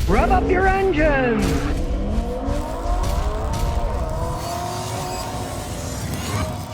Rev up your engines!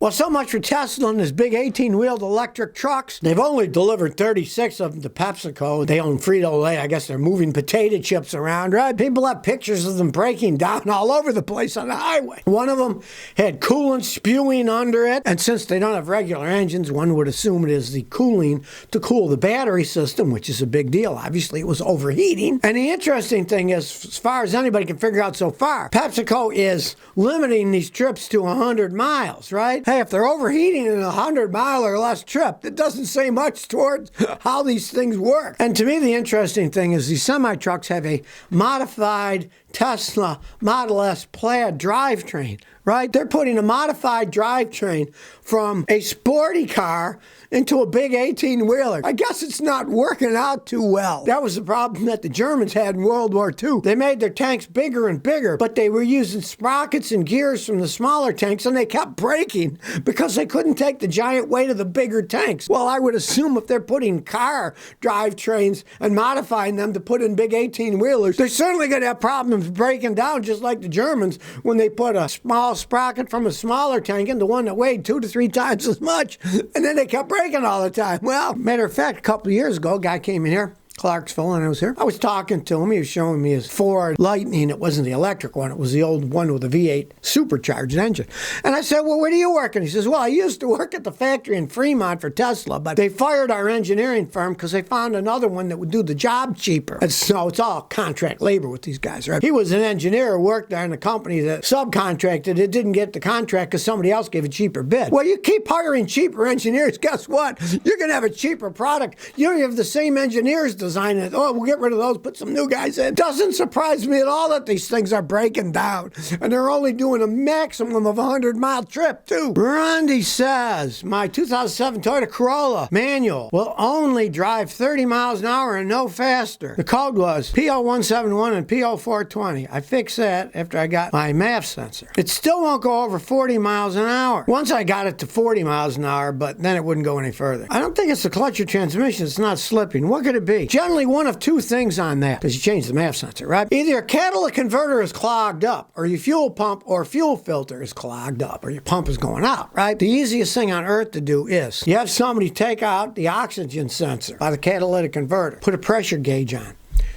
Well, so much for Tesla and his big 18-wheeled electric trucks. They've only delivered 36 of them to PepsiCo. They own Frito-Lay. I guess they're moving potato chips around, right? People have pictures of them breaking down all over the place on the highway. One of them had coolant spewing under it. And since they don't have regular engines, one would assume it is the cooling to cool the battery system, which is a big deal. Obviously, it was overheating. And the interesting thing is, as far as anybody can figure out so far, PepsiCo is limiting these trips to 100 miles, right? Hey, if they're overheating in a 100-mile or less trip, it doesn't say much towards how these things work. And to me, the interesting thing is these semi-trucks have a modified Tesla Model S Plaid drivetrain, right? They're putting a modified drivetrain from a sporty car into a big 18-wheeler. I guess it's not working out too well. That was the problem that the Germans had in World War II. They made their tanks bigger and bigger, but they were using sprockets and gears from the smaller tanks, and they kept breaking because they couldn't take the giant weight of the bigger tanks. Well, I would assume if they're putting car drivetrains and modifying them to put in big 18-wheelers, they're certainly going to have problems breaking down, just like the Germans when they put a small sprocket from a smaller tank into one that weighed 2 to 3 times as much, and then they kept breaking all the time. Well, matter of fact, a couple of years ago, a guy came in here, Clarksville, and I was here. I was talking to him. He was showing me his Ford Lightning. It wasn't the electric one. It was the old one with a V8 supercharged engine. And I said, well, where do you work? And he says, well, I used to work at the factory in Fremont for Tesla, but they fired our engineering firm because they found another one that would do the job cheaper. And so it's all contract labor with these guys, right? He was an engineer who worked there in a company that subcontracted. It didn't get the contract because somebody else gave a cheaper bid. Well, you keep hiring cheaper engineers, guess what? You're going to have a cheaper product. You don't have the same engineers design it. Oh, we'll get rid of those, put some new guys in. Doesn't surprise me at all that these things are breaking down. And they're only doing a maximum of a 100-mile trip, too. Randy says, my 2007 Toyota Corolla manual will only drive 30 miles an hour and no faster. The code was PO171 and PO420. I fixed that after I got my MAF sensor. It still won't go over 40 miles an hour. Once I got it to 40 miles an hour, but then it wouldn't go any further. I don't think it's the clutch or transmission. It's not slipping. What could it be? Generally, one of two things on that, because you changed the MAF sensor, right? Either your catalytic converter is clogged up, or your fuel pump or fuel filter is clogged up, or your pump is going out, right? The easiest thing on earth to do is you have somebody take out the oxygen sensor by the catalytic converter, put a pressure gauge on.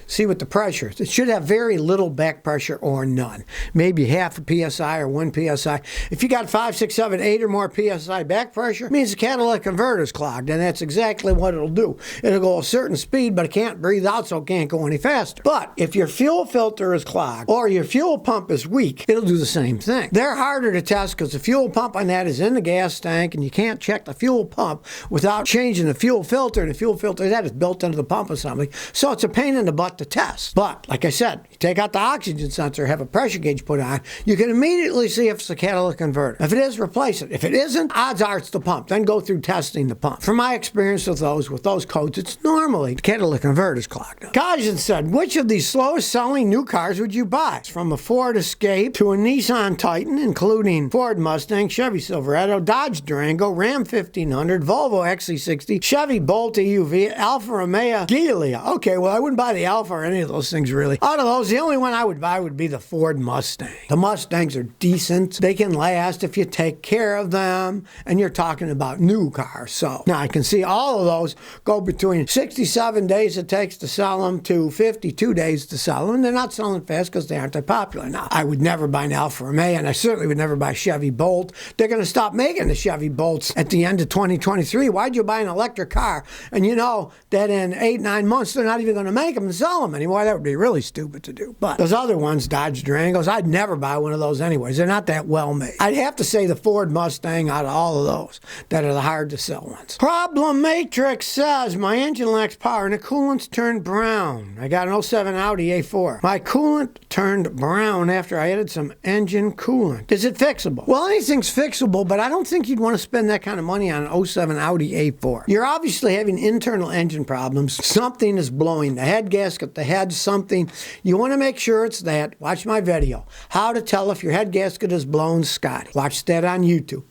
See what the pressure is. It should have very little back pressure or none. Maybe half a PSI or 1 PSI. If you got 5, 6, 7, 8 or more PSI back pressure, it means the catalytic converter is clogged, and that's exactly what it'll do. It'll go a certain speed, but it can't breathe out, so it can't go any faster. But if your fuel filter is clogged or your fuel pump is weak, it'll do the same thing. They're harder to test because the fuel pump on that is in the gas tank, and you can't check the fuel pump without changing the fuel filter, and the fuel filter that is built into the pump assembly. So it's a pain in the butt to test. But like I said, you take out the oxygen sensor, have a pressure gauge put on, you can immediately see if it's a catalytic converter. If it is, replace it. If it isn't, odds are it's the pump. Then go through testing the pump. From my experience with those codes, it's normally the catalytic converter is clogged up. Kajan said, which of these slowest selling new cars would you buy? It's from a Ford Escape to a Nissan Titan, including Ford Mustang, Chevy Silverado, Dodge Durango, Ram 1500, Volvo XC60, Chevy Bolt EUV, Alfa Romeo Giulia. Okay, well, I wouldn't buy the Alfa or any of those things, really. Out of those, the only one I would buy would be the Ford Mustang. The Mustangs are decent. They can last if you take care of them, and you're talking about new cars. So now I can see all of those go between 67 days it takes to sell them to 52 days to sell them, and they're not selling fast because they aren't that popular. Now, I would never buy an Alfa Romeo, and I certainly would never buy Chevy Bolt. They're going to stop making the Chevy Bolts at the end of 2023. Why'd you buy an electric car? And you know that in 8-9 months, they're not even going to make them and sell them anymore. That would be really stupid to do. But those other ones, Dodge Durangos, I'd never buy one of those anyways. They're not that well made. I'd have to say the Ford Mustang out of all of those that are the hard to sell ones. Problem Matrix says, my engine lacks power and the coolant's turned brown. I got an 07 Audi A4. My coolant turned brown after I added some engine coolant. Is it fixable? Well, anything's fixable, but I don't think you'd want to spend that kind of money on an 07 Audi A4. You're obviously having internal engine problems. Something is blowing. The head gasket gasket, the head, something. You want to make sure it's that. Watch my video. How to tell if your head gasket is blown, Scotty. Watch that on YouTube.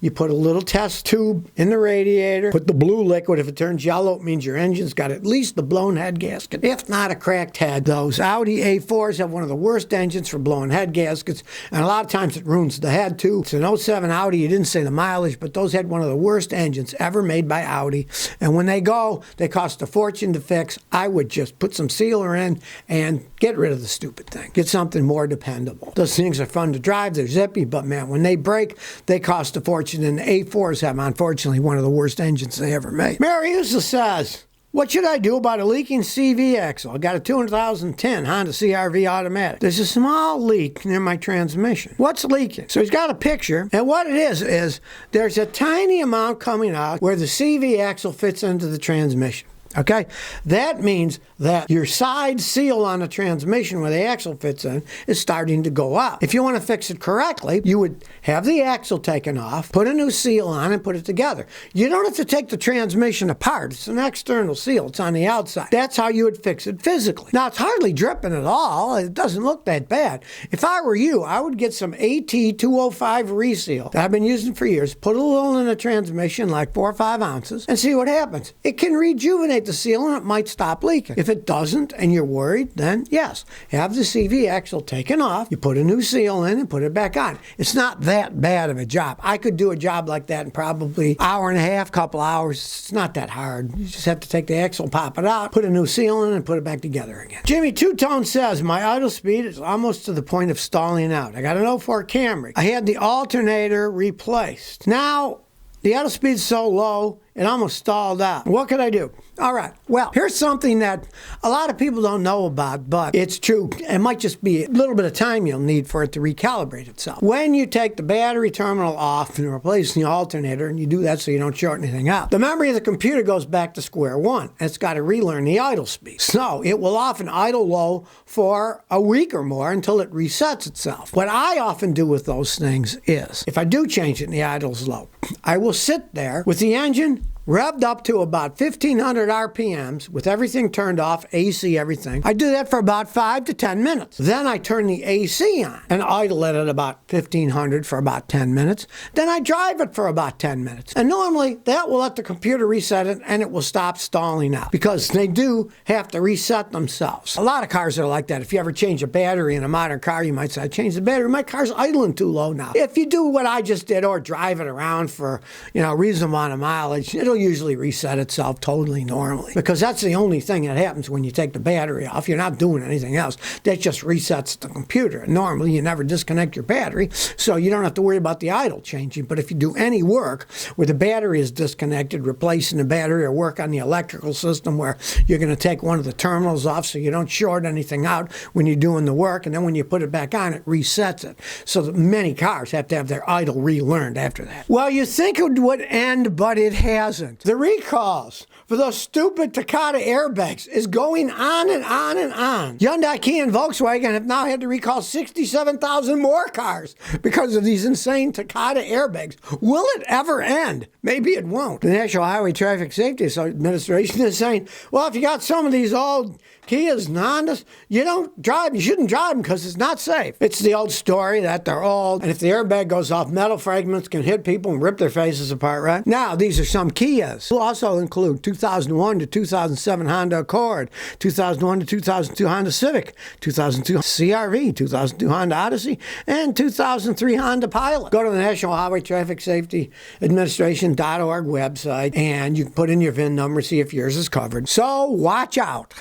You put a little test tube in the radiator, put the blue liquid. If it turns yellow, it means your engine's got at least the blown head gasket, if not a cracked head. Those Audi A4s have one of the worst engines for blowing head gaskets, and a lot of times it ruins the head too. It's an 07 Audi. You didn't say the mileage, but those had one of the worst engines ever made by Audi. And when they go, they cost a fortune to fix. I would just put some sealer in and get rid of the stupid thing. Get something more dependable. Those things are fun to drive. They're zippy, but man, when they break, they cost a fortune. And the A4s have, unfortunately, one of the worst engines they ever made. Mary Usa says, what should I do about a leaking CV axle? I got a 2010 Honda CR-V automatic. There's a small leak near my transmission. What's leaking? So he's got a picture, and what it is there's a tiny amount coming out where the CV axle fits into the transmission. Okay? That means that your side seal on the transmission where the axle fits in is starting to go out. If you want to fix it correctly, you would have the axle taken off, put a new seal on, and put it together. You don't have to take the transmission apart. It's an external seal. It's on the outside. That's how you would fix it physically. Now, it's hardly dripping at all. It doesn't look that bad. If I were you, I would get some AT205 reseal that I've been using for years, put a little in the transmission, like 4 or 5 ounces, and see what happens. It can rejuvenate the seal and it might stop leaking. If it doesn't and you're worried, then yes, have the CV axle taken off, you put a new seal in and put it back on. It's not that bad of a job. I could do a job like that in probably hour and a half, couple hours. It's not that hard. You just have to take the axle, pop it out, put a new seal in and put it back together again. Jimmy Two-Tone says, my idle speed is almost to the point of stalling out. I got an 04 Camry. I had the alternator replaced. Now, the idle speed's so low, it almost stalled out. What could I do? All right. Well, here's something that a lot of people don't know about, but it's true. It might just be a little bit of time you'll need for it to recalibrate itself. When you take the battery terminal off and replace the alternator, and you do that so you don't short anything out, the memory of the computer goes back to square one. It's got to relearn the idle speed. So it will often idle low for a week or more until it resets itself. What I often do with those things is, if I do change it and the idle's low, I will sit there with the engine revved up to about 1,500 RPMs with everything turned off, AC, everything. I do that for about 5 to 10 minutes. Then I turn the AC on and idle it at about 1,500 for about 10 minutes. Then I drive it for about 10 minutes. And normally that will let the computer reset it and it will stop stalling out because they do have to reset themselves. A lot of cars are like that. If you ever change a battery in a modern car, you might say, I changed the battery. My car's idling too low now. If you do what I just did or drive it around for, a reasonable amount of mileage, it'll usually reset itself totally normally, because that's the only thing that happens when you take the battery off. You're not doing anything else. That just resets the computer. Normally you never disconnect your battery, so you don't have to worry about the idle changing. But if you do any work where the battery is disconnected, replacing the battery, or work on the electrical system where you're going to take one of the terminals off so you don't short anything out when you're doing the work, and then when you put it back on, it resets it. So that many cars have to have their idle relearned after that. Well, you think it would end, but it hasn't. The recalls for those stupid Takata airbags is going on and on and on. Hyundai, Kia, and Volkswagen have now had to recall 67,000 more cars because of these insane Takata airbags. Will it ever end? Maybe it won't. The National Highway Traffic Safety Administration is saying, well, if you got some of these old Kias and Hondas, you shouldn't drive them because it's not safe. It's the old story that they're old, and if the airbag goes off, metal fragments can hit people and rip their faces apart, right? Now, these are some Kias. We'll also include 2001 to 2007 Honda Accord, 2001 to 2002 Honda Civic, 2002 CR-V, 2002 Honda Odyssey, and 2003 Honda Pilot. Go to the National Highway Traffic Safety Administration.org website, and you can put in your VIN number, see if yours is covered. So watch out.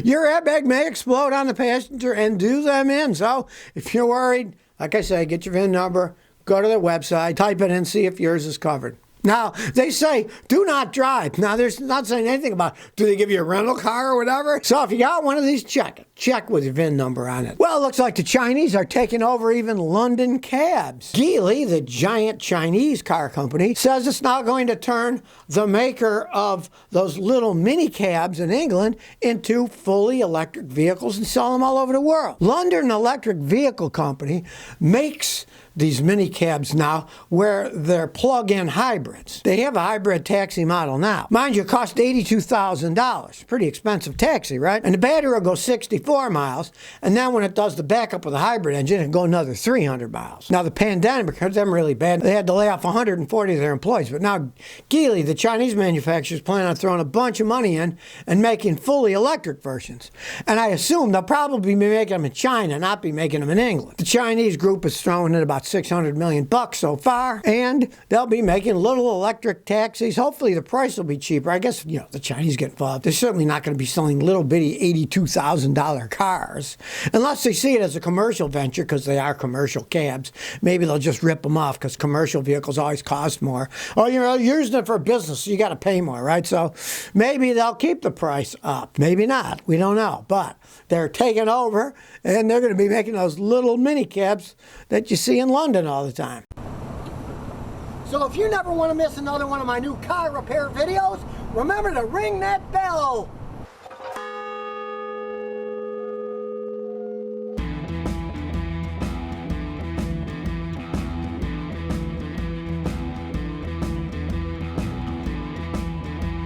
Your airbag may explode on the passenger and do them in. So if you're worried, like I say, get your VIN number, go to their website, type it in, see if yours is covered. Now, they say, do not drive. Now, there's not saying anything about, do they give you a rental car or whatever? So if you got one of these, check it. Check with your VIN number on it. Well, it looks like the Chinese are taking over even London cabs. Geely, the giant Chinese car company, says it's now going to turn the maker of those little mini cabs in England into fully electric vehicles and sell them all over the world. London Electric Vehicle Company makes these mini cabs now where they're plug-in hybrids. They have a hybrid taxi model now. Mind you, it costs $82,000. Pretty expensive taxi, right? And the battery will go 64 miles, and then when it does the backup with a hybrid engine, it'll go another 300 miles. Now, the pandemic hurt them really bad. They had to lay off 140 of their employees, but now Geely, the Chinese manufacturer, is planning on throwing a bunch of money in and making fully electric versions. And I assume they'll probably be making them in China, not be making them in England. The Chinese group is throwing in about $600 million so far, and they'll be making little electric taxis. Hopefully the price will be cheaper. I guess, the Chinese get involved. They're certainly not going to be selling little bitty $82,000 cars unless they see it as a commercial venture, because they are commercial cabs. Maybe they'll just rip them off because commercial vehicles always cost more. Or, you're using it for business, so you got to pay more, right? So maybe they'll keep the price up. Maybe not. We don't know. But they're taking over, and they're going to be making those little mini cabs that you see in London all the time. So if you never want to miss another one of my new car repair videos, remember to ring that bell.